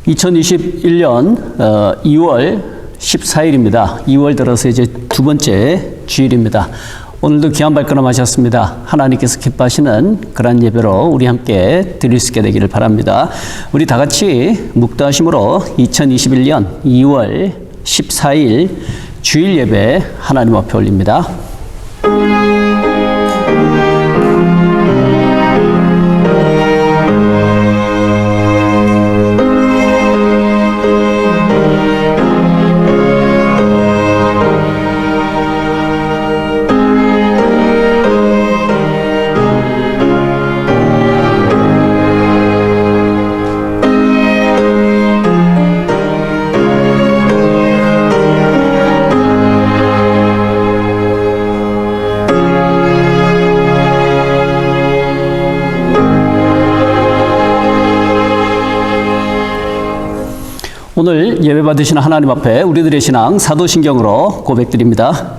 2021년 2월 14일입니다. 2월 들어서 이제 두 번째 주일입니다. 오늘도 귀한 발걸음 하셨습니다. 하나님께서 기뻐하시는 그러한 예배로 우리 함께 드릴 수 있게 되기를 바랍니다. 우리 다 같이 묵도하심으로 2021년 2월 14일 주일 예배 하나님 앞에 올립니다. 오늘 예배 받으시는 하나님 앞에 우리들의 신앙 사도신경으로 고백드립니다.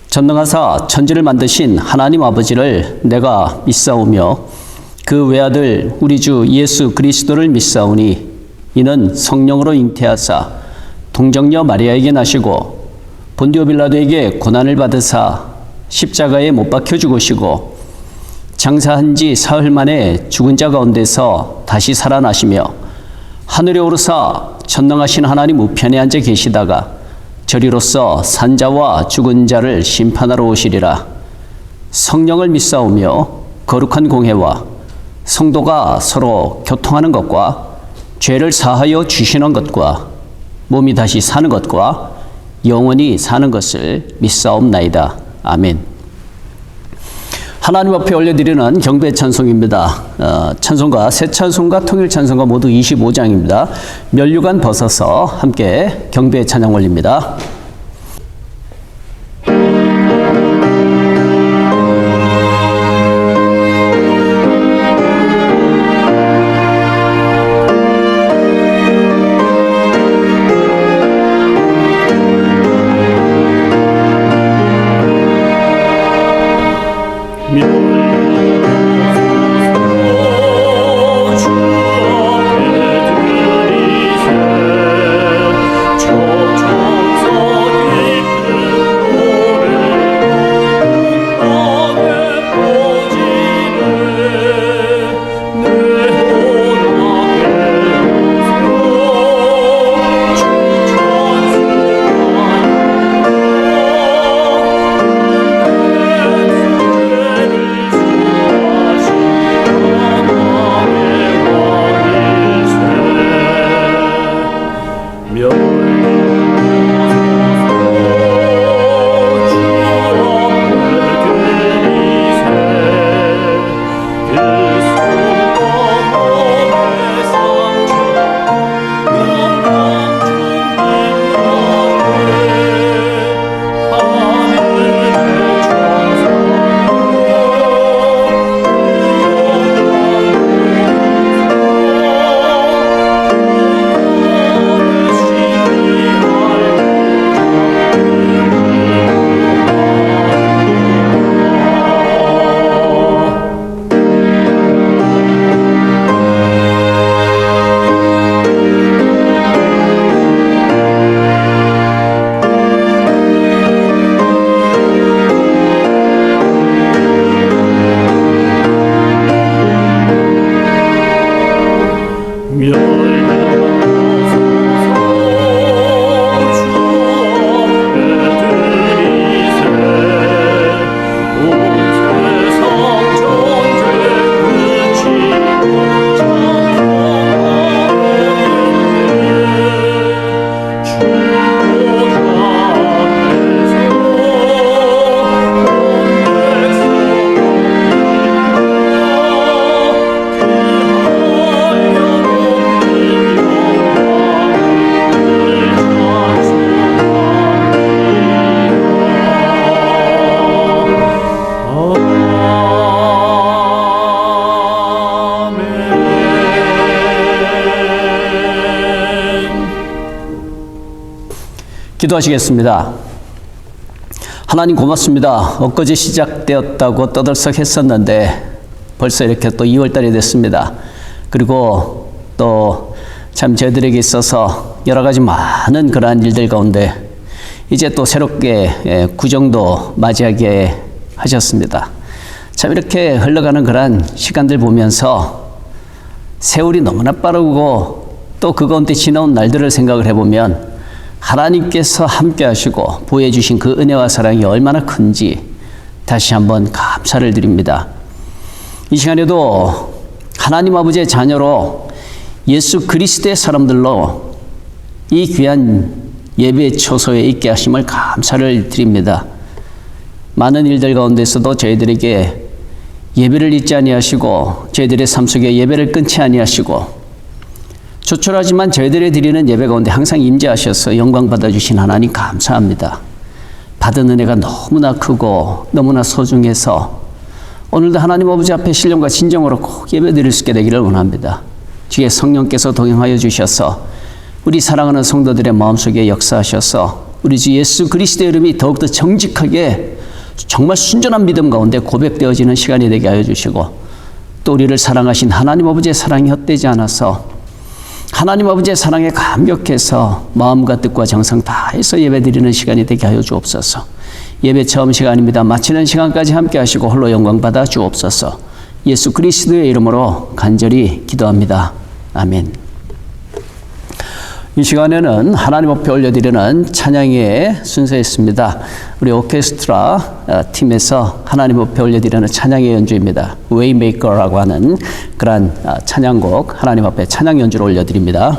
전능하사 천지를 만드신 하나님 아버지를 내가 믿사오며 그 외아들 우리 주 예수 그리스도를 믿사오니 이는 성령으로 잉태하사 동정녀 마리아에게 나시고 본디오 빌라도에게 고난을 받으사 십자가에 못 박혀 죽으시고 장사한 지 사흘 만에 죽은 자 가운데서 다시 살아나시며 하늘에 오르사 전능하신 하나님 우편에 앉아 계시다가 저리로서 산자와 죽은 자를 심판하러 오시리라. 성령을 믿사오며 거룩한 공회와 성도가 서로 교통하는 것과 죄를 사하여 주시는 것과 몸이 다시 사는 것과 영원히 사는 것을 믿사옵나이다. 아멘. 하나님 앞에 올려드리는 경배 찬송입니다. 찬송가, 새 찬송가, 통일 찬송가 모두 25장입니다. 면류관 벗어서 함께 경배 찬양 올립니다. 기도하시겠습니다. 하나님 고맙습니다. 엊그제 시작되었다고 떠들썩했었는데 벌써 이렇게 또 2월달이 됐습니다. 그리고 또 참 저희들에게 있어서 여러 가지 많은 그러한 일들 가운데 이제 또 새롭게 구정도 맞이하게 하셨습니다. 참 이렇게 흘러가는 그러한 시간들 보면서 세월이 너무나 빠르고 또 그 가운데 지나온 날들을 생각을 해보면 하나님께서 함께 하시고 보여주신 그 은혜와 사랑이 얼마나 큰지 다시 한번 감사를 드립니다. 이 시간에도 하나님 아버지의 자녀로 예수 그리스도의 사람들로 이 귀한 예배 처소에 있게 하심을 감사를 드립니다. 많은 일들 가운데서도 저희들에게 예배를 잊지 아니하시고 저희들의 삶 속에 예배를 끊지 아니하시고 조촐하지만 저희들이 드리는 예배 가운데 항상 임재하셔서 영광 받아주신 하나님 감사합니다. 받은 은혜가 너무나 크고 너무나 소중해서 오늘도 하나님 아버지 앞에 신령과 진정으로 꼭 예배 드릴 수 있게 되기를 원합니다. 주의 성령께서 동행하여 주셔서 우리 사랑하는 성도들의 마음속에 역사하셔서 우리 주 예수 그리스도의 이름이 더욱더 정직하게 정말 순전한 믿음 가운데 고백되어지는 시간이 되게 하여 주시고 또 우리를 사랑하신 하나님 아버지의 사랑이 헛되지 않아서 하나님 아버지의 사랑에 감격해서 마음과 뜻과 정성 다해서 예배드리는 시간이 되게 하여 주옵소서. 예배 처음 시간입니다. 마치는 시간까지 함께 하시고 홀로 영광 받아 주옵소서. 예수 그리스도의 이름으로 간절히 기도합니다. 아멘. 이 시간에는 하나님 앞에 올려드리는 찬양의 순서였습니다. 우리 오케스트라 팀에서 하나님 앞에 올려드리는 찬양의 연주입니다. Waymaker라고 하는 그러한 찬양곡 하나님 앞에 찬양 연주를 올려드립니다.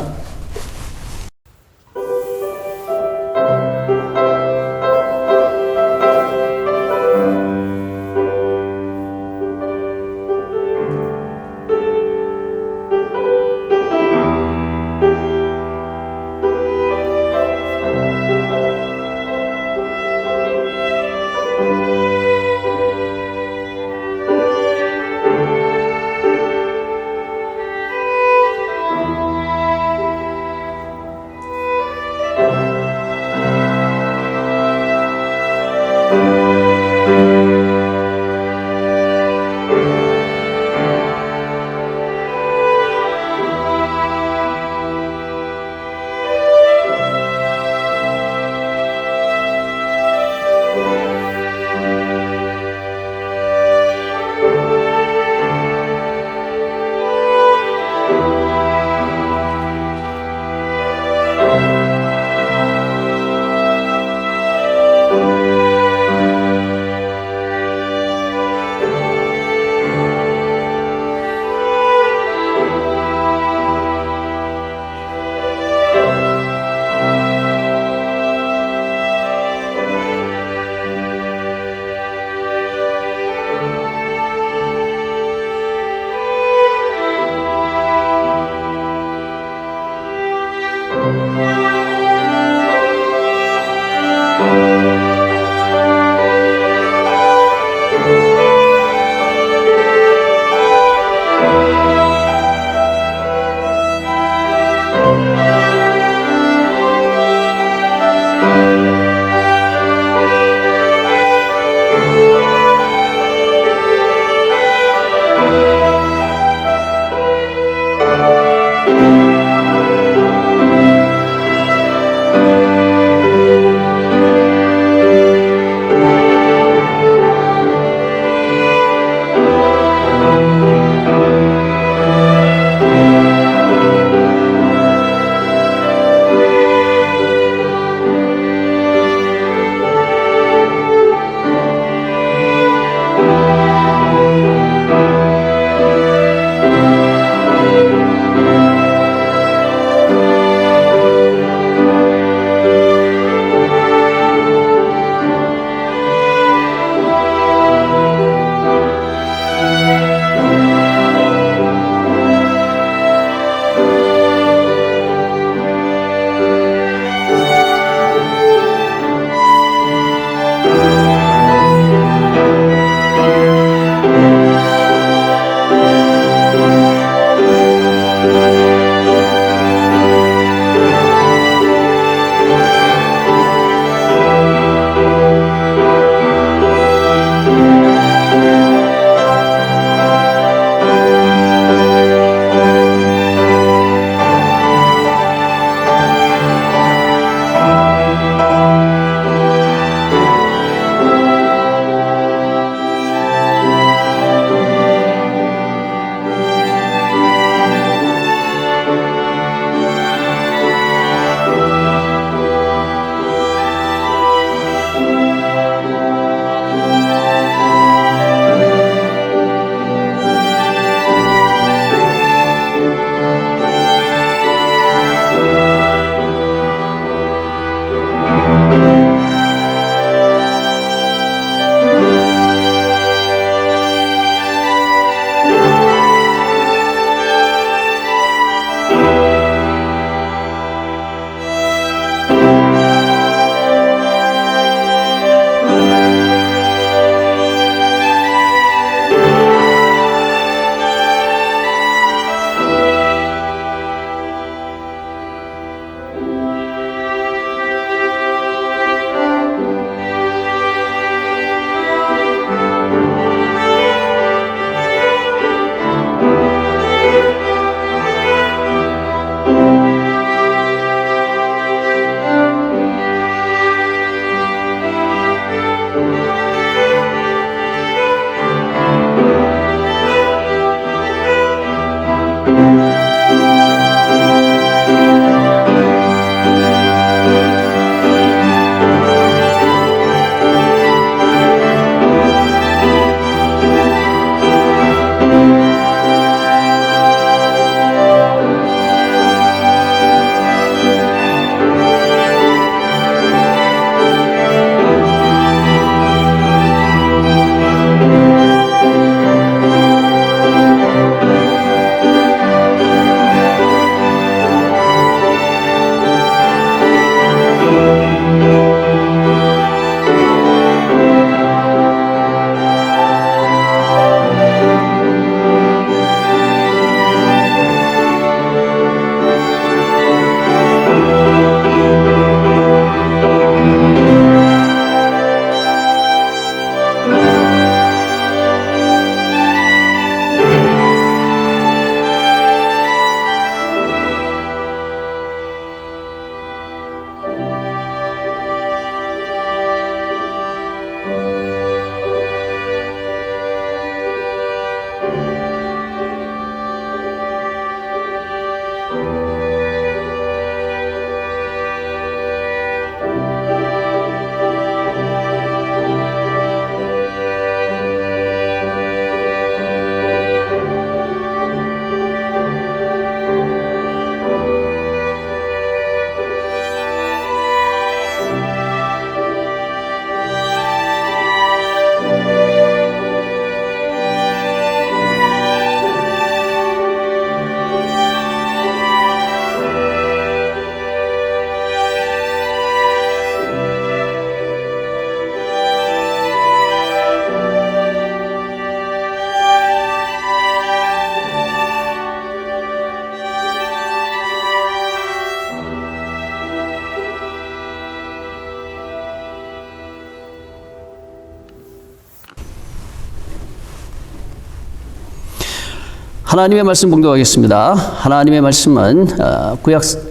하나님의 말씀 봉독하겠습니다. 하나님의 말씀은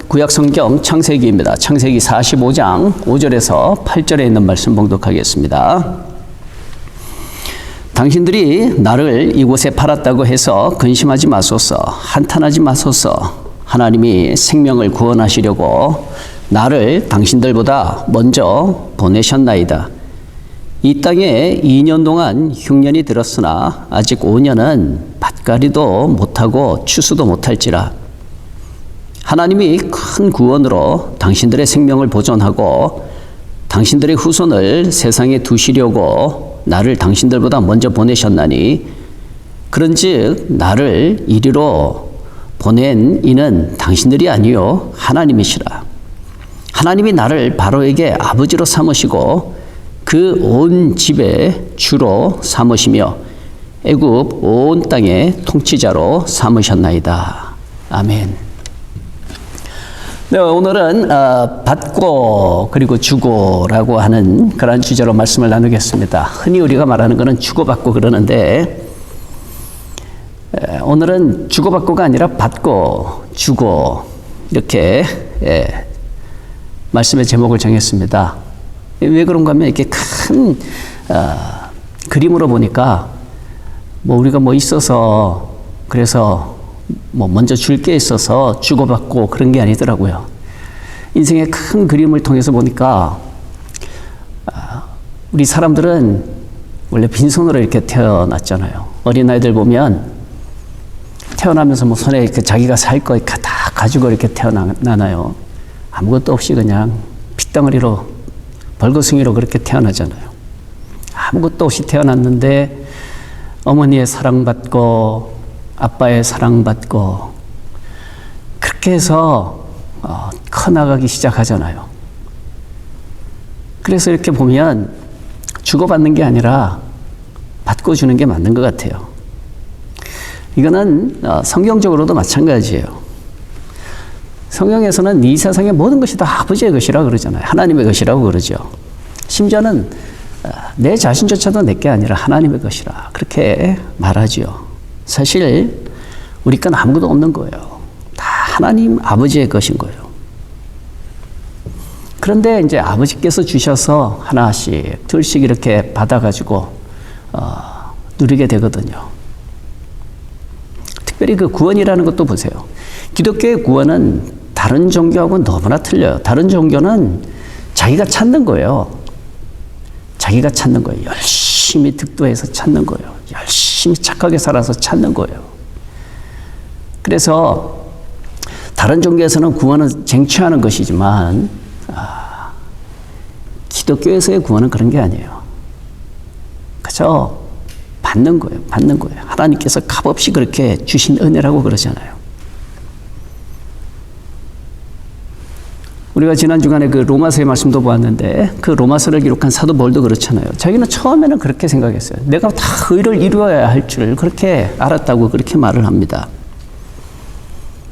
구약 성경 창세기입니다. 창세기 45장 5절에서 8절에 있는 말씀 봉독하겠습니다. 당신들이 나를 이곳에 팔았다고 해서 근심하지 마소서, 한탄하지 마소서. 하나님이 생명을 구원하시려고 나를 당신들보다 먼저 보내셨나이다. 이 땅에 2년 동안 흉년이 들었으나 아직 5년은 밭갈이도 못하고 추수도 못할지라. 하나님이 큰 구원으로 당신들의 생명을 보존하고 당신들의 후손을 세상에 두시려고 나를 당신들보다 먼저 보내셨나니, 그런즉 나를 이리로 보낸 이는 당신들이 아니요 하나님이시라. 하나님이 나를 바로에게 아버지로 삼으시고 그 온 집에 주로 삼으시며 애굽 온 땅의 통치자로 삼으셨나이다. 아멘. 네, 오늘은 받고 그리고 주고라고 하는 그런 주제로 말씀을 나누겠습니다. 흔히 우리가 말하는 것은 주고받고 그러는데, 오늘은 주고받고가 아니라 받고 주고 이렇게 말씀의 제목을 정했습니다. 왜 그런가 하면 이렇게 큰 그림으로 보니까 우리가 있어서 그래서 먼저 줄 게 있어서 주고받고 그런 게 아니더라고요. 인생의 큰 그림을 통해서 보니까 우리 사람들은 원래 빈손으로 이렇게 태어났잖아요. 어린아이들 보면 태어나면서 손에 이렇게 자기가 살 거 다 가지고 이렇게 태어나나요. 아무것도 없이 그냥 핏덩어리로 벌거숭이로 그렇게 태어나잖아요. 아무것도 없이 태어났는데 어머니의 사랑받고 아빠의 사랑받고 그렇게 해서 커나가기 시작하잖아요. 그래서 이렇게 보면 주고받는 게 아니라 받고 주는 게 맞는 것 같아요. 이거는 성경적으로도 마찬가지예요. 성경에서는 이 세상의 모든 것이 다 아버지의 것이라고 그러잖아요. 하나님의 것이라고 그러죠. 심지어는 내 자신조차도 내게 아니라 하나님의 것이라 그렇게 말하죠. 사실 우리 건 아무것도 없는 거예요. 다 하나님 아버지의 것인 거예요. 그런데 이제 아버지께서 주셔서 하나씩 둘씩 이렇게 받아가지고 누리게 되거든요. 특별히 그 구원이라는 것도 보세요. 기독교의 구원은 다른 종교하고는 너무나 틀려요. 다른 종교는 자기가 찾는 거예요. 자기가 찾는 거예요. 열심히 득도해서 찾는 거예요. 열심히 착하게 살아서 찾는 거예요. 그래서 다른 종교에서는 구원은 쟁취하는 것이지만 기독교에서의 구원은 그런 게 아니에요. 그저 받는 거예요. 받는 거예요. 하나님께서 값없이 그렇게 주신 은혜라고 그러잖아요. 우리가 지난 주간에 그 로마서의 말씀도 보았는데 그 로마서를 기록한 사도 바울도 그렇잖아요. 자기는 처음에는 그렇게 생각했어요. 내가 다 의를 이루어야 할 줄 그렇게 알았다고 그렇게 말을 합니다.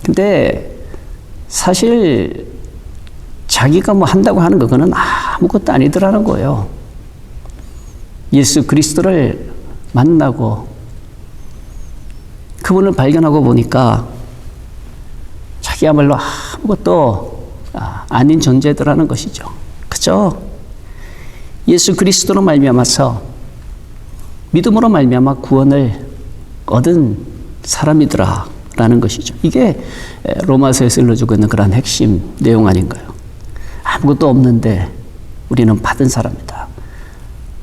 근데 사실 자기가 한다고 하는 그거는 아무것도 아니더라는 거예요. 예수 그리스도를 만나고 그분을 발견하고 보니까 자기야말로 아무것도 아닌 존재더라는 것이죠. 그죠? 예수 그리스도로 말미암아서 믿음으로 말미암아 구원을 얻은 사람이더라라는 것이죠. 이게 로마서에서 일러주고 있는 그런 핵심 내용 아닌가요? 아무것도 없는데 우리는 받은 사람이다.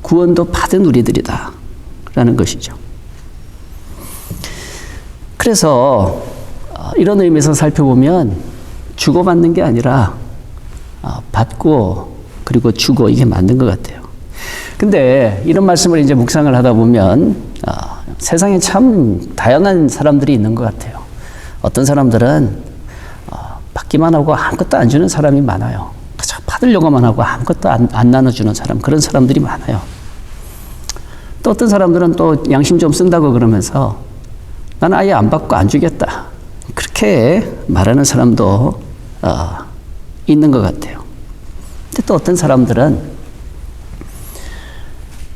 구원도 받은 우리들이다 라는 것이죠. 그래서 이런 의미에서 살펴보면 주고받는 게 아니라 받고 그리고 주고 이게 맞는 것 같아요. 근데 이런 말씀을 이제 묵상을 하다 보면 세상에 참 다양한 사람들이 있는 것 같아요. 어떤 사람들은 받기만 하고 아무것도 안 주는 사람이 많아요. 그저 받으려고만 하고 아무것도 안 나눠주는 사람, 그런 사람들이 많아요. 또 어떤 사람들은 또 양심 좀 쓴다고 그러면서 나는 아예 안 받고 안 주겠다. 그렇게 말하는 사람도 있는 것 같아요. 근데 또 어떤 사람들은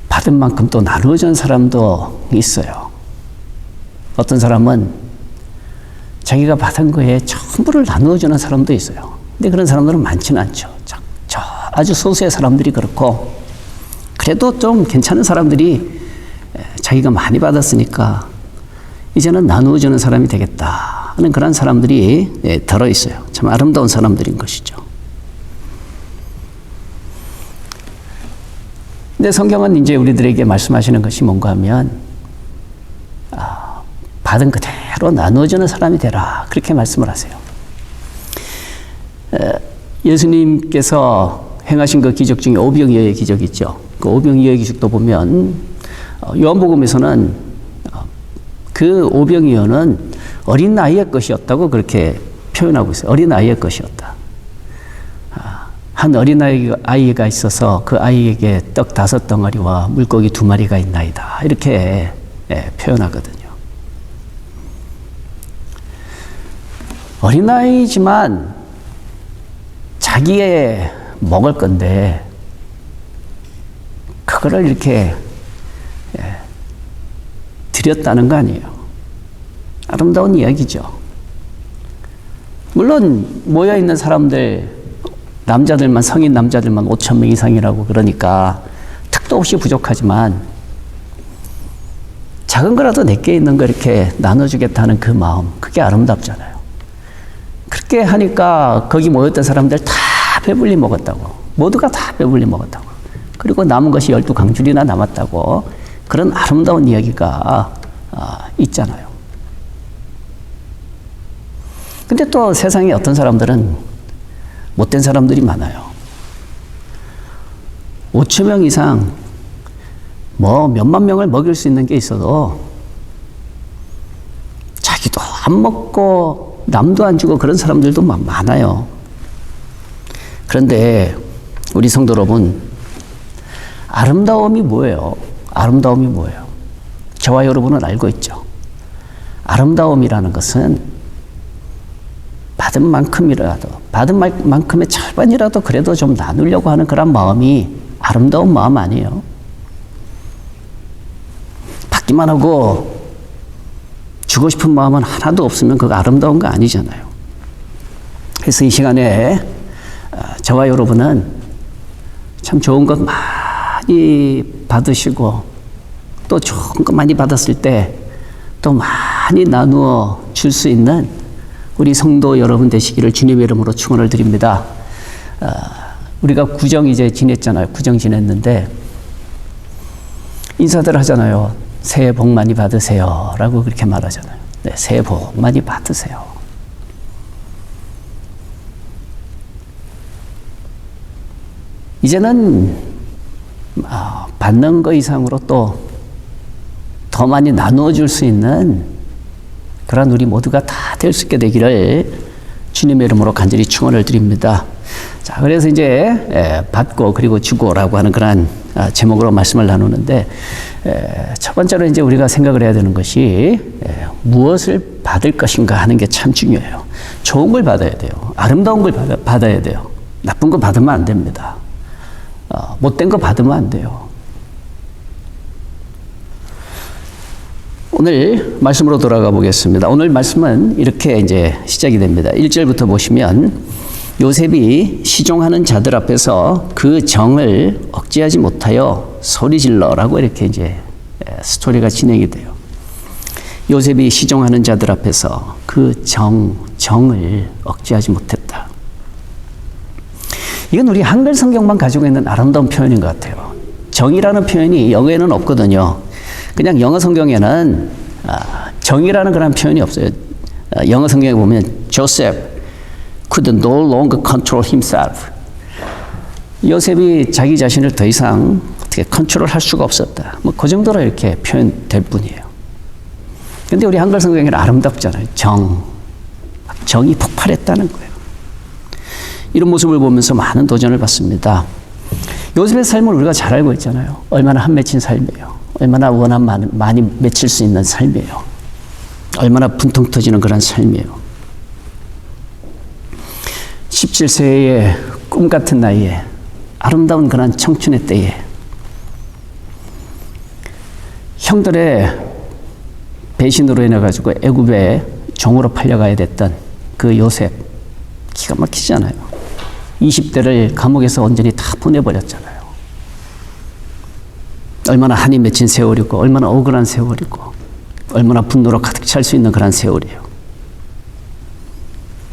받은 만큼 또 나누어준 사람도 있어요. 어떤 사람은 자기가 받은 거에 전부를 나누어주는 사람도 있어요. 근데 그런 사람들은 많지는 않죠. 저 아주 소수의 사람들이 그렇고, 그래도 좀 괜찮은 사람들이 자기가 많이 받았으니까 이제는 나누어주는 사람이 되겠다 하는 그런 사람들이 들어있어요. 참 아름다운 사람들인 것이죠. 근데 성경은 이제 우리들에게 말씀하시는 것이 뭔가 하면, 받은 그대로 나누어주는 사람이 되라, 그렇게 말씀을 하세요. 예수님께서 행하신 그 기적 중에 오병이어의 기적 있죠. 그 오병이어의 기적도 보면 요한복음에서는 그 오병이어는 어린 아이의 것이었다고 그렇게 표현하고 있어요. 어린 아이의 것이었다. 한 어린 아이가 있어서 그 아이에게 떡 5덩어리와 물고기 2마리가 있나이다, 이렇게 표현하거든요. 어린아이지만 자기의 먹을 건데 그거를 이렇게 드렸다는 거 아니에요. 아름다운 이야기죠. 물론 모여있는 사람들, 남자들만, 성인 남자들만 5,000명 이상이라고 그러니까 택도 없이 부족하지만 작은 거라도 내게 있는 거 이렇게 나눠주겠다는 그 마음, 그게 아름답잖아요. 그렇게 하니까 거기 모였던 사람들 다 배불리 먹었다고. 모두가 다 배불리 먹었다고. 그리고 남은 것이 12강줄이나 남았다고. 그런 아름다운 이야기가 있잖아요. 근데 또 세상에 어떤 사람들은 못된 사람들이 많아요. 5,000명 이상 뭐 몇만 명을 먹일 수 있는 게 있어도 자기도 안 먹고 남도 안 주고 그런 사람들도 많아요. 그런데 우리 성도 여러분, 아름다움이 뭐예요? 아름다움이 뭐예요? 저와 여러분은 알고 있죠. 아름다움이라는 것은 받은 만큼이라도, 받은 만큼의 절반이라도 그래도 좀 나누려고 하는 그런 마음이 아름다운 마음 아니에요? 받기만 하고 주고 싶은 마음은 하나도 없으면 그거 아름다운 거 아니잖아요. 그래서 이 시간에 저와 여러분은 참 좋은 것 많이 받으시고 또 좋은 것 많이 받았을 때 또 많이 나누어 줄 수 있는 우리 성도 여러분 되시기를 주님의 이름으로 축원을 드립니다. 우리가 구정 이제 지냈잖아요. 구정 지냈는데 인사들 하잖아요. 새해 복 많이 받으세요 라고 그렇게 말하잖아요. 네, 새해 복 많이 받으세요. 이제는 받는 것 이상으로 또 더 많이 나누어 줄 수 있는 그런 우리 모두가 다 될 수 있게 되기를 주님의 이름으로 간절히 축원을 드립니다. 자, 그래서 이제 받고 그리고 주고라고 하는 그런 제목으로 말씀을 나누는데, 첫 번째로 이제 우리가 생각을 해야 되는 것이 무엇을 받을 것인가 하는 게 참 중요해요. 좋은 걸 받아야 돼요. 아름다운 걸 받아야 돼요. 나쁜 거 받으면 안 됩니다. 못된 거 받으면 안 돼요. 오늘 말씀으로 돌아가 보겠습니다. 오늘 말씀은 이렇게 이제 시작이 됩니다. 1절부터 보시면 요셉이 시종하는 자들 앞에서 그 정을 억제하지 못하여 소리질러라고 이렇게 이제 스토리가 진행이 돼요. 요셉이 시종하는 자들 앞에서 그 정을 억제하지 못했다. 이건 우리 한글 성경만 가지고 있는 아름다운 표현인 것 같아요. 정이라는 표현이 영어에는 없거든요. 그냥 영어 성경에는 정이라는 그런 표현이 없어요. 영어 성경에 보면 Joseph could no longer control himself. 요셉이 자기 자신을 더 이상 어떻게 컨트롤할 수가 없었다. 뭐 그 정도로 이렇게 표현될 뿐이에요. 그런데 우리 한글 성경에는 아름답잖아요. 정이 폭발했다는 거예요. 이런 모습을 보면서 많은 도전을 받습니다. 요셉의 삶을 우리가 잘 알고 있잖아요. 얼마나 한 맺힌 삶이에요. 얼마나 원한 많이 맺힐 수 있는 삶이에요. 얼마나 분통 터지는 그런 삶이에요. 17세의 꿈 같은 나이에 아름다운 그런 청춘의 때에 형들의 배신으로 인해 가지고 애굽에 종으로 팔려가야 됐던 그 요셉, 기가 막히잖아요. 20대를 감옥에서 온전히 다 보내버렸잖아요. 얼마나 한이 맺힌 세월이고 얼마나 억울한 세월이고 얼마나 분노로 가득 찰 수 있는 그런 세월이에요.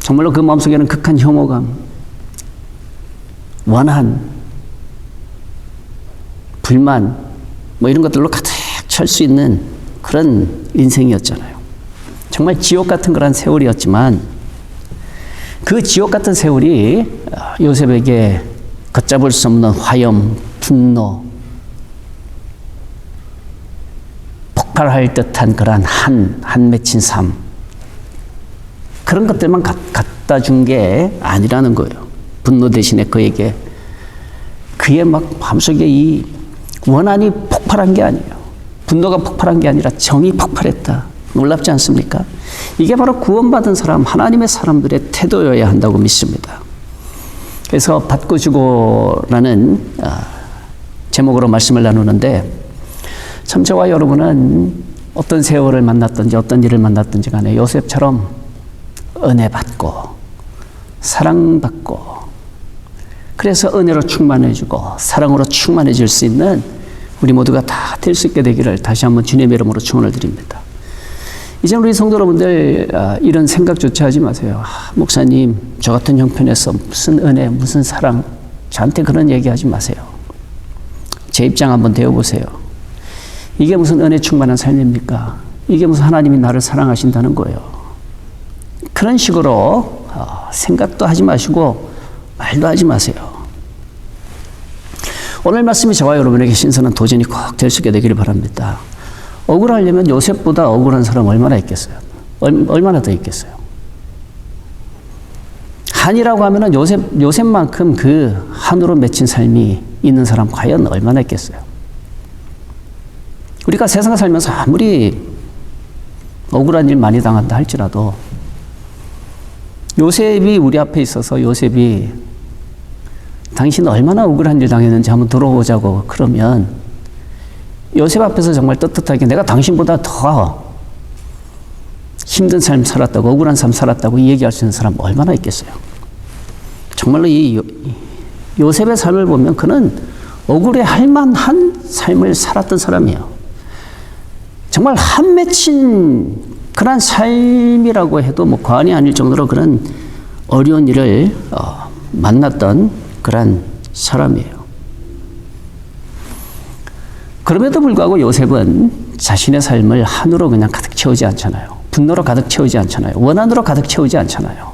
정말로 그 마음속에는 극한 혐오감, 원한, 불만 뭐 이런 것들로 가득 찰 수 있는 그런 인생이었잖아요. 정말 지옥 같은 그런 세월이었지만 그 지옥 같은 세월이 요셉에게 걷잡을 수 없는 화염, 분노, 폭발할 듯한 그런 한 맺힌 삶, 그런 것들만 갖다 준 게 아니라는 거예요. 분노 대신에 그에게 그의 막 마음속에 이 원한이 폭발한 게 아니에요. 분노가 폭발한 게 아니라 정이 폭발했다. 놀랍지 않습니까? 이게 바로 구원받은 사람, 하나님의 사람들의 태도여야 한다고 믿습니다. 그래서 받고 주고라는 제목으로 말씀을 나누는데, 참 저와 여러분은 어떤 세월을 만났든지 어떤 일을 만났든지 간에 요셉처럼 은혜 받고 사랑받고 그래서 은혜로 충만해지고 사랑으로 충만해질 수 있는 우리 모두가 다 될 수 있게 되기를 다시 한번 주님의 이름으로 축원을 드립니다. 이제 우리 성도 여러분들 이런 생각조차 하지 마세요. 목사님, 저 같은 형편에서 무슨 은혜, 무슨 사랑, 저한테 그런 얘기하지 마세요. 제 입장 한번 되어보세요. 이게 무슨 은혜 충만한 삶입니까? 이게 무슨 하나님이 나를 사랑하신다는 거예요. 그런 식으로 생각도 하지 마시고 말도 하지 마세요. 오늘 말씀이 저와 여러분에게 신선한 도전이 꼭 될 수 있게 되기를 바랍니다. 억울하려면 요셉보다 억울한 사람 얼마나 있겠어요? 얼마나 더 있겠어요? 한이라고 하면은 요셉만큼 그 한으로 맺힌 삶이 있는 사람 과연 얼마나 있겠어요? 우리가 세상을 살면서 아무리 억울한 일 많이 당한다 할지라도 요셉이 우리 앞에 있어서 요셉이 당신 얼마나 억울한 일 당했는지 한번 들어보자고 그러면 요셉 앞에서 정말 떳떳하게 내가 당신보다 더 힘든 삶 살았다고, 억울한 삶 살았다고 얘기할 수 있는 사람 얼마나 있겠어요? 정말로 이 요셉의 삶을 보면 그는 억울해 할 만한 삶을 살았던 사람이에요. 정말 한 맺힌 그런 삶이라고 해도 뭐 과언이 아닐 정도로 그런 어려운 일을 만났던 그런 사람이에요. 그럼에도 불구하고 요셉은 자신의 삶을 한으로 그냥 가득 채우지 않잖아요. 분노로 가득 채우지 않잖아요. 원한으로 가득 채우지 않잖아요.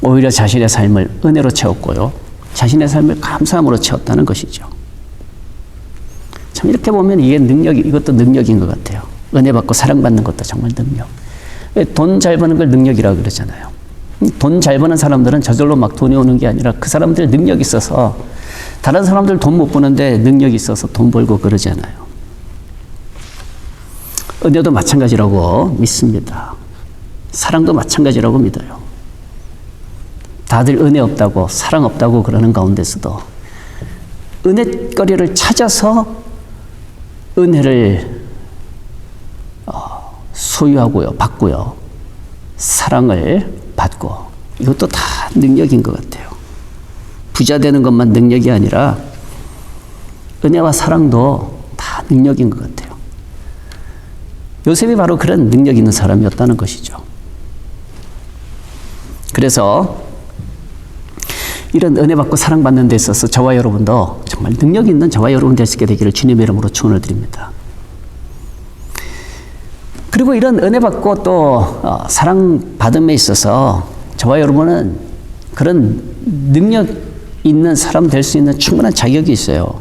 오히려 자신의 삶을 은혜로 채웠고요. 자신의 삶을 감사함으로 채웠다는 것이죠. 참 이렇게 보면 이것도 능력인 것 같아요. 은혜 받고 사랑받는 것도 정말 능력. 돈 잘 버는 걸 능력이라고 그러잖아요. 돈 잘 버는 사람들은 저절로 막 돈이 오는 게 아니라 그 사람들 능력이 있어서 다른 사람들 돈 못 버는데 능력이 있어서 돈 벌고 그러잖아요. 은혜도 마찬가지라고 믿습니다. 사랑도 마찬가지라고 믿어요. 다들 은혜 없다고 사랑 없다고 그러는 가운데서도 은혜거리를 찾아서 은혜를 소유하고요, 받고요, 사랑을 받고, 이것도 다 능력인 것 같아요. 부자 되는 것만 능력이 아니라 은혜와 사랑도 다 능력인 것 같아요. 요셉이 바로 그런 능력 있는 사람이었다는 것이죠. 그래서 이런 은혜 받고 사랑받는 데 있어서 저와 여러분도 정말 능력 있는 저와 여러분 될 수 있게 되기를 주님의 이름으로 축원을 드립니다. 그리고 이런 은혜 받고 또 사랑받음에 있어서 저와 여러분은 그런 능력 있는 사람 될 수 있는 충분한 자격이 있어요.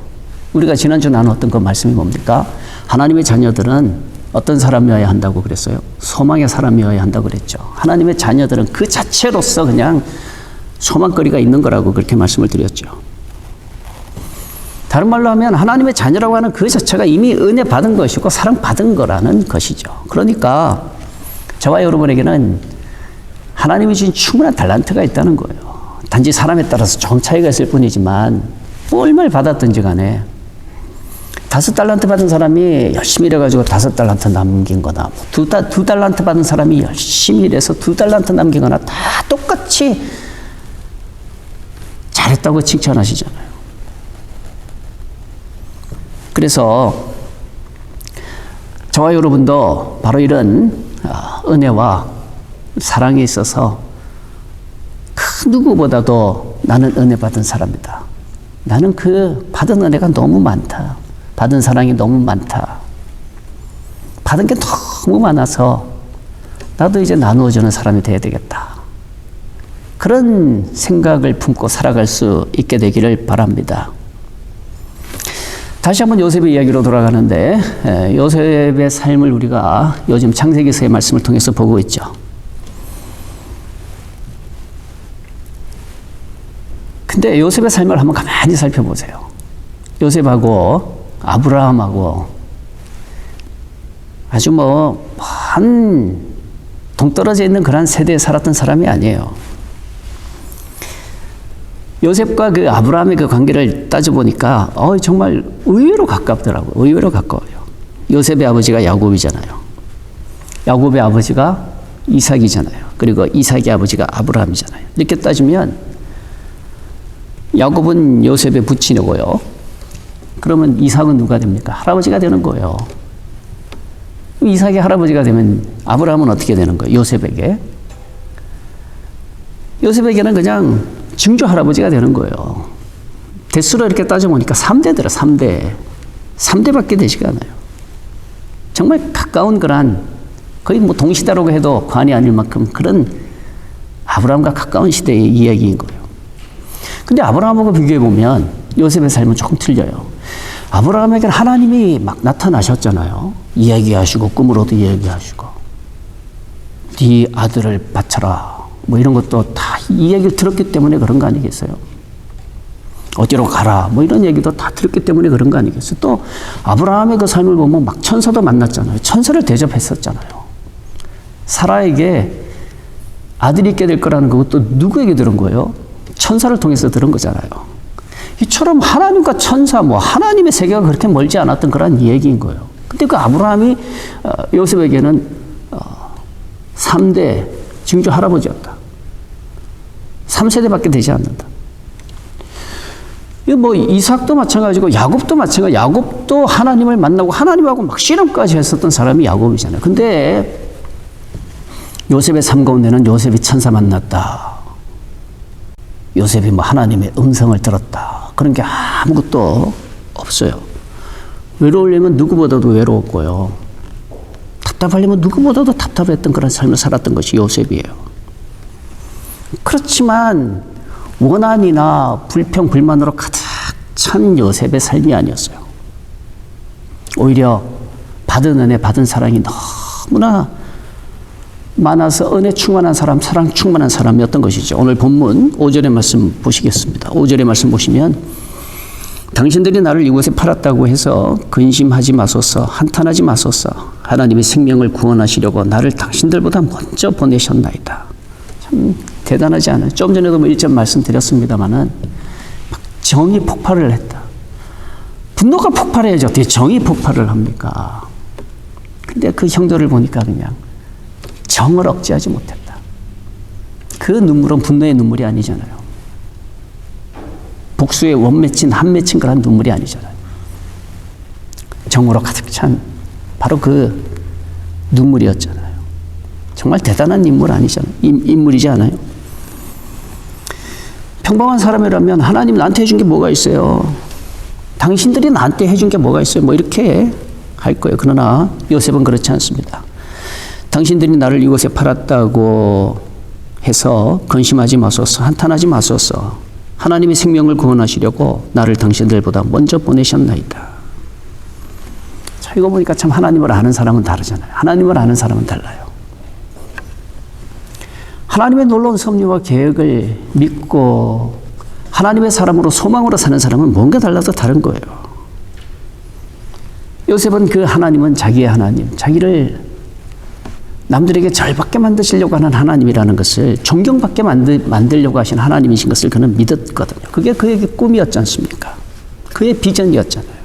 우리가 지난주 나눴던 그 말씀이 뭡니까? 하나님의 자녀들은 어떤 사람이어야 한다고 그랬어요? 소망의 사람이어야 한다고 그랬죠. 하나님의 자녀들은 그 자체로서 그냥 소망거리가 있는 거라고 그렇게 말씀을 드렸죠. 다른 말로 하면 하나님의 자녀라고 하는 그 자체가 이미 은혜 받은 것이고 사랑받은 거라는 것이죠. 그러니까 저와 여러분에게는 하나님이 주신 충분한 달란트가 있다는 거예요. 단지 사람에 따라서 좀 차이가 있을 뿐이지만 뭘 받았든지 간에 다섯 달란트 받은 사람이 열심히 일해가지고 다섯 달란트 남긴 거나, 두 달란트 받은 사람이 열심히 일해서 두 달란트 남긴 거나 다 똑같이 잘했다고 칭찬하시잖아요. 그래서 저와 여러분도 바로 이런 은혜와 사랑에 있어서 그 누구보다도 나는 은혜 받은 사람이다. 나는 그 받은 은혜가 너무 많다. 받은 사랑이 너무 많다. 받은 게 너무 많아서 나도 이제 나누어주는 사람이 돼야 되겠다. 그런 생각을 품고 살아갈 수 있게 되기를 바랍니다. 다시 한번 요셉의 이야기로 돌아가는데, 요셉의 삶을 우리가 요즘 창세기서의 말씀을 통해서 보고 있죠. 근데 요셉의 삶을 한번 가만히 살펴보세요. 요셉하고 아브라함하고 아주 한 동떨어져 있는 그런 세대에 살았던 사람이 아니에요. 요셉과 그 아브라함의 그 관계를 따져보니까 정말 의외로 가깝더라고요. 의외로 가까워요. 요셉의 아버지가 야곱이잖아요. 야곱의 아버지가 이삭이잖아요. 그리고 이삭의 아버지가 아브라함이잖아요. 이렇게 따지면 야곱은 요셉의 부친이고요. 그러면 이삭은 누가 됩니까? 할아버지가 되는 거예요. 이삭이 할아버지가 되면 아브라함은 어떻게 되는 거예요? 요셉에게. 요셉에게는 그냥 증조 할아버지가 되는 거예요. 대수로 이렇게 따져보니까 3대더라, 3대. 3대밖에 되지가 않아요. 정말 가까운 그런, 거의 동시대라고 해도 과언이 아닐 만큼 그런 아브라함과 가까운 시대의 이야기인 거예요. 근데 아브라함하고 비교해보면 요셉의 삶은 조금 틀려요. 아브라함에게는 하나님이 막 나타나셨잖아요. 이야기하시고, 꿈으로도 이야기하시고, 네 아들을 바쳐라. 이런 것도 다 이 얘기를 들었기 때문에 그런 거 아니겠어요? 어디로 가라. 이런 얘기도 다 들었기 때문에 그런 거 아니겠어요? 또 아브라함의 그 삶을 보면 막 천사도 만났잖아요. 천사를 대접했었잖아요. 사라에게 아들이 있게 될 거라는 그것도 누구에게 들은 거예요? 천사를 통해서 들은 거잖아요. 이처럼 하나님과 천사, 하나님의 세계가 그렇게 멀지 않았던 그런 얘기인 거예요. 근데 그 아브라함이 요셉에게는 3대 증조 할아버지였다. 3세대밖에 되지 않는다. 이삭도 마찬가지고 야곱도 마찬가지고, 야곱도 하나님을 만나고 하나님하고 막 씨름까지 했었던 사람이 야곱이잖아요. 근데 요셉의 삶 가운데는 요셉이 천사 만났다. 요셉이 하나님의 음성을 들었다. 그런 게 아무것도 없어요. 외로우려면 누구보다도 외로웠고요. 답답하려면 누구보다도 답답했던 그런 삶을 살았던 것이 요셉이에요. 그렇지만 원한이나 불평, 불만으로 가득 찬 요셉의 삶이 아니었어요. 오히려 받은 은혜, 받은 사랑이 너무나 많아서 은혜 충만한 사람, 사랑 충만한 사람이었던 것이죠. 오늘 본문 5절의 말씀 보시겠습니다. 5절의 말씀 보시면, 당신들이 나를 이곳에 팔았다고 해서 근심하지 마소서, 한탄하지 마소서. 하나님의 생명을 구원하시려고 나를 당신들보다 먼저 보내셨나이다. 참 대단하지 않아요? 좀 전에도 1점 말씀드렸습니다마는 정이 폭발을 했다. 분노가 폭발해야죠. 어떻게 정이 폭발을 합니까? 근데 그 형들을 보니까 그냥 정을 억제하지 못했다. 그 눈물은 분노의 눈물이 아니잖아요. 복수의 원맺힌, 한맺힌 그런 눈물이 아니잖아요. 정으로 가득 찬 바로 그 눈물이었잖아요. 정말 대단한 인물이지 않아요? 평범한 사람이라면 하나님 나한테 해준 게 뭐가 있어요? 당신들이 나한테 해준 게 뭐가 있어요? 이렇게 할 거예요. 그러나 요셉은 그렇지 않습니다. 당신들이 나를 이곳에 팔았다고 해서 근심하지 마소서, 한탄하지 마소서. 하나님의 생명을 구원하시려고 나를 당신들보다 먼저 보내셨나이다. 자, 이거 보니까 참 하나님을 아는 사람은 다르잖아요. 하나님을 아는 사람은 달라요. 하나님의 놀라운 섭리와 계획을 믿고 하나님의 사람으로 소망으로 사는 사람은 뭔가 달라서 다른 거예요. 요셉은 그 하나님은 자기의 하나님, 자기를 남들에게 절받게 만드시려고 하는 하나님이라는 것을, 존경받게 만들려고 하신 하나님이신 것을 그는 믿었거든요. 그게 그에게 꿈이었지 않습니까? 그의 비전이었잖아요.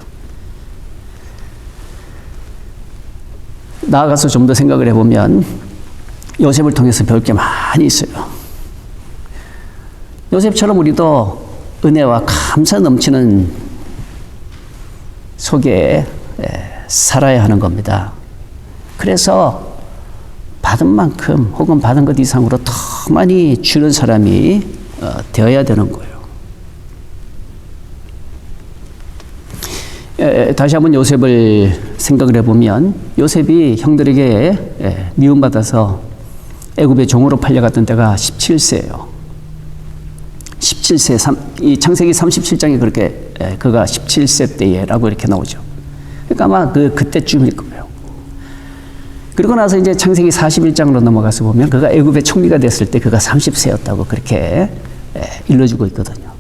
나아가서 좀 더 생각을 해보면 요셉을 통해서 배울 게 많이 있어요. 요셉처럼 우리도 은혜와 감사 넘치는 속에 살아야 하는 겁니다. 그래서 받은 만큼 혹은 받은 것 이상으로 더 많이 주는 사람이 되어야 되는 거예요. 다시 한번 요셉을 생각을 해보면 요셉이 형들에게 미움받아서 애굽의 종으로 팔려갔던 때가 17세예요. 17세, 이 창세기 37장에 그렇게 그가 17세 때에라고 이렇게 나오죠. 그러니까 아마 그때쯤일 거예요. 그리고 나서 이제 창세기 41장으로 넘어가서 보면 그가 애굽의 총리가 됐을 때 그가 30세였다고 그렇게 일러주고 있거든요.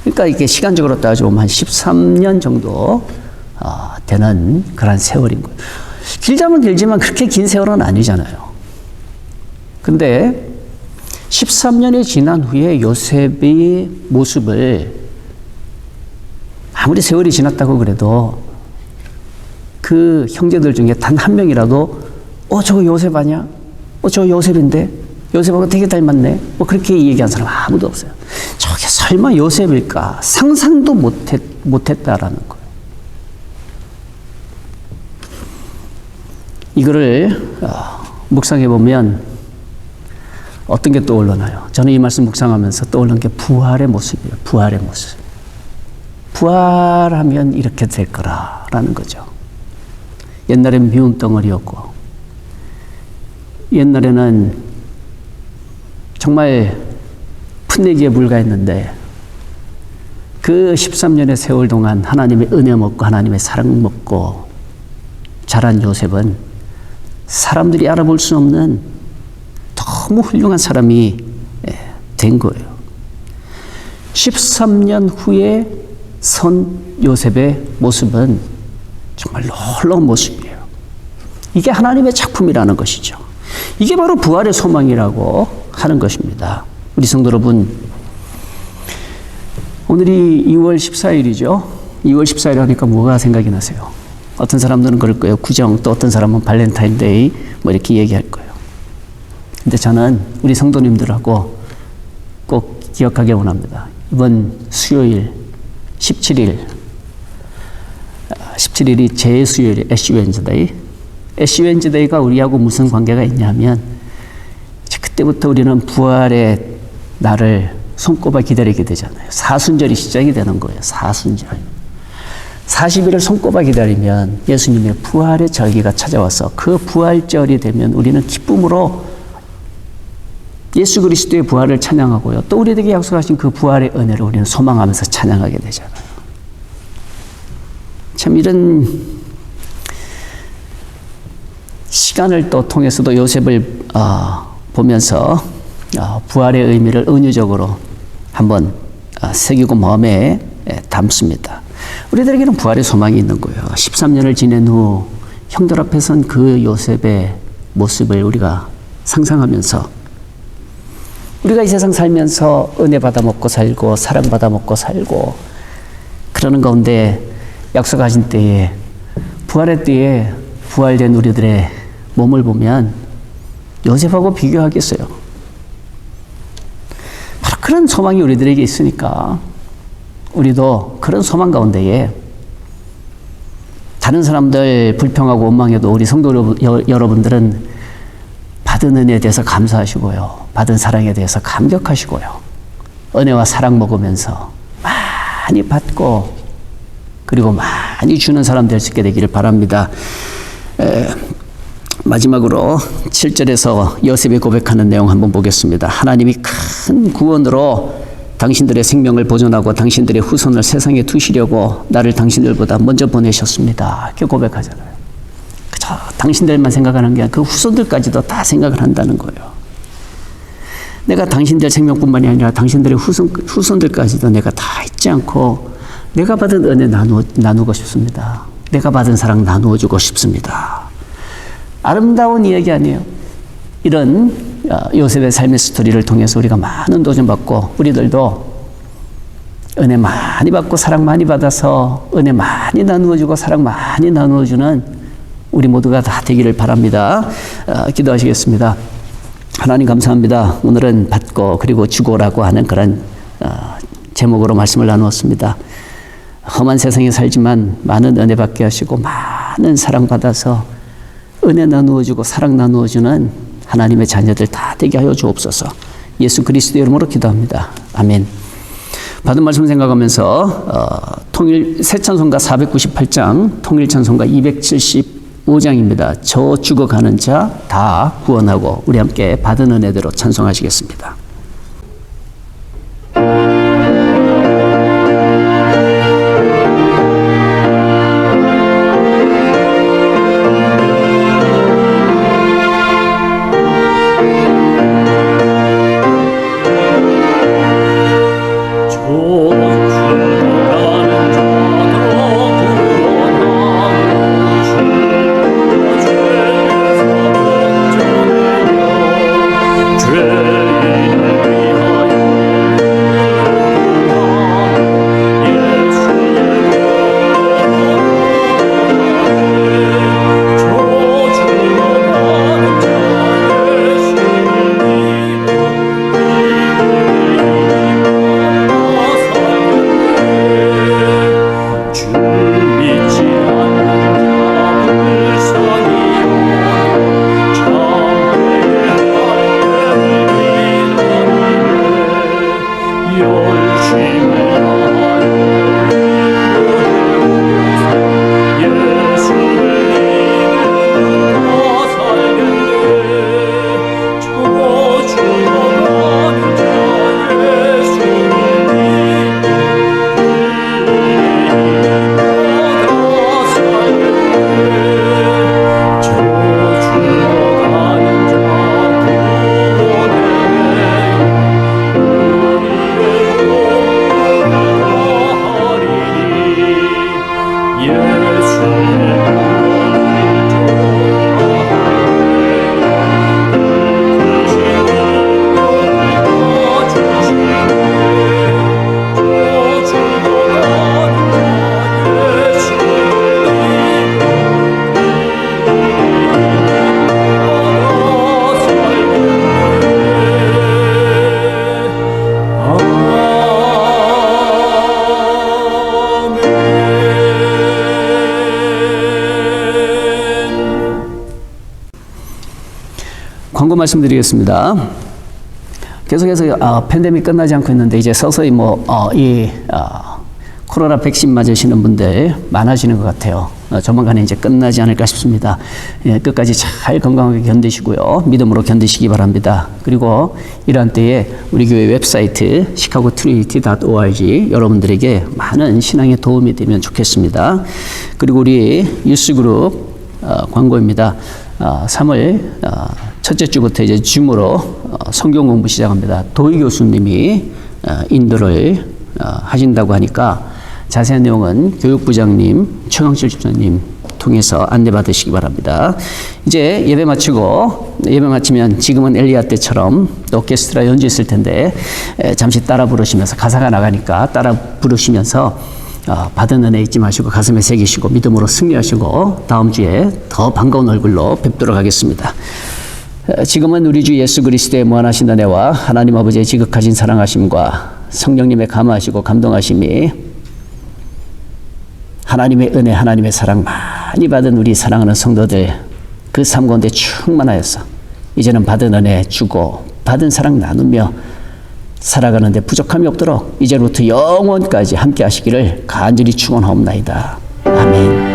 그러니까 이게 시간적으로 따져보면 한 13년 정도 되는 그런 세월인 거예요. 길자면 길지만 그렇게 긴 세월은 아니잖아요. 근데 13년이 지난 후에 요셉의 모습을 아무리 세월이 지났다고 그래도 그 형제들 중에 단 한 명이라도 저거 요셉 아니야? 저거 요셉인데? 요셉하고 되게 닮았네? 그렇게 얘기한 사람 아무도 없어요. 저게 설마 요셉일까? 상상도 못했다라는 거예요. 이거를 묵상해 보면 어떤 게 떠올라나요? 저는 이 말씀 묵상하면서 떠오른 게 부활의 모습이에요. 부활의 모습. 부활하면 이렇게 될 거라라는 거죠. 옛날엔 미움 덩어리였고 옛날에는 정말 풋내기에 불과했는데 그 13년의 세월 동안 하나님의 은혜 먹고 하나님의 사랑 먹고 자란 요셉은 사람들이 알아볼 수 없는 너무 훌륭한 사람이 된 거예요. 13년 후에 선 요셉의 모습은 정말 놀라운 모습이에요. 이게 하나님의 작품이라는 것이죠. 이게 바로 부활의 소망이라고 하는 것입니다. 우리 성도 여러분, 오늘이 2월 14일이죠. 2월 14일 하니까 뭐가 생각이 나세요? 어떤 사람들은 그럴 거예요. 구정, 또 어떤 사람은 발렌타인데이 이렇게 얘기할 거예요. 근데 저는 우리 성도님들하고 꼭 기억하기 원합니다. 이번 수요일 17일이 제수요일, 애쉬 웬즈데이. 애쉬 웬즈데이가 우리하고 무슨 관계가 있냐면 그때부터 우리는 부활의 날을 손꼽아 기다리게 되잖아요. 사순절이 시작이 되는 거예요. 사순절. 40일을 손꼽아 기다리면 예수님의 부활의 절기가 찾아와서 그 부활절이 되면 우리는 기쁨으로 예수 그리스도의 부활을 찬양하고요. 또 우리에게 약속하신 그 부활의 은혜를 우리는 소망하면서 찬양하게 되잖아요. 참 이런 시간을 또 통해서도 요셉을 보면서 부활의 의미를 은유적으로 한번 새기고 마음에 담습니다. 우리들에게는 부활의 소망이 있는 거예요. 13년을 지낸 후 형들 앞에 선 그 요셉의 모습을 우리가 상상하면서 우리가 이 세상 살면서 은혜 받아 먹고 살고 사랑 받아 먹고 살고 그러는 가운데 약속하신 때에 부활의 때에 부활된 우리들의 몸을 보면 요셉하고 비교하겠어요. 바로 그런 소망이 우리들에게 있으니까 우리도 그런 소망 가운데에 다른 사람들 불평하고 원망해도 우리 성도 여러분들은 받은 은혜에 대해서 감사하시고요. 받은 사랑에 대해서 감격하시고요. 은혜와 사랑 먹으면서 많이 받고 그리고 많이 주는 사람 될 수 있게 되기를 바랍니다. 마지막으로 7절에서 요셉이 고백하는 내용 한번 보겠습니다. 하나님이 큰 구원으로 당신들의 생명을 보존하고 당신들의 후손을 세상에 두시려고 나를 당신들보다 먼저 보내셨습니다. 이렇게 고백하잖아요. 그저 당신들만 생각하는 게 아니라 그 후손들까지도 다 생각을 한다는 거예요. 내가 당신들 생명뿐만이 아니라 당신들의 후손들까지도 내가 다 잊지 않고 내가 받은 은혜 나누고 싶습니다. 내가 받은 사랑 나누어 주고 싶습니다. 아름다운 이야기 아니에요. 이런 요셉의 삶의 스토리를 통해서 우리가 많은 도전받고 우리들도 은혜 많이 받고 사랑 많이 받아서 은혜 많이 나누어주고 사랑 많이 나누어주는 우리 모두가 다 되기를 바랍니다. 기도하시겠습니다. 하나님 감사합니다. 오늘은 받고 그리고 주고라고 하는 그런 제목으로 말씀을 나누었습니다. 험한 세상에 살지만 많은 은혜 받게 하시고 많은 사랑받아서 은혜 나누어주고 사랑 나누어주는 하나님의 자녀들 다 되게 하여 주옵소서. 예수 그리스도의 이름으로 기도합니다. 아멘. 받은 말씀 생각하면서 새 찬송가 498장, 통일 찬송가 275장입니다. 저 죽어가는 자 다 구원하고 우리 함께 받은 은혜대로 찬송하시겠습니다. 광고 말씀드리겠습니다. 계속해서 팬데믹 끝나지 않고 있는데 이제 서서히 코로나 백신 맞으시는 분들 많아지는 것 같아요. 조만간에 이제 끝나지 않을까 싶습니다. 예, 끝까지 잘 건강하게 견디시고요. 믿음으로 견디시기 바랍니다. 그리고 이러한 때에 우리 교회 웹사이트 chicago-trinity.org 여러분들에게 많은 신앙에 도움이 되면 좋겠습니다. 그리고 우리 유스그룹 광고입니다. 3월 첫째 주부터 이제 줌으로 성경 공부 시작합니다. 도희 교수님이 인도를 하신다고 하니까 자세한 내용은 교육부장님, 최강실 집사님 통해서 안내받으시기 바랍니다. 이제 예배 마치면 지금은 엘리야 때처럼 오케스트라 연주 있을 텐데 잠시 따라 부르시면서 가사가 나가니까 따라 부르시면서 받은 은혜 잊지 마시고 가슴에 새기시고 믿음으로 승리하시고 다음 주에 더 반가운 얼굴로 뵙도록 하겠습니다. 지금은 우리 주 예수 그리스도의 무한하신 은혜와 하나님 아버지의 지극하신 사랑하심과 성령님의 감화하시고 감동하심이 하나님의 은혜, 하나님의 사랑 많이 받은 우리 사랑하는 성도들 그 삶 가운데 충만하여서 이제는 받은 은혜 주고 받은 사랑 나누며 살아가는데 부족함이 없도록 이제부터 영원까지 함께 하시기를 간절히 축원하옵나이다. 아멘.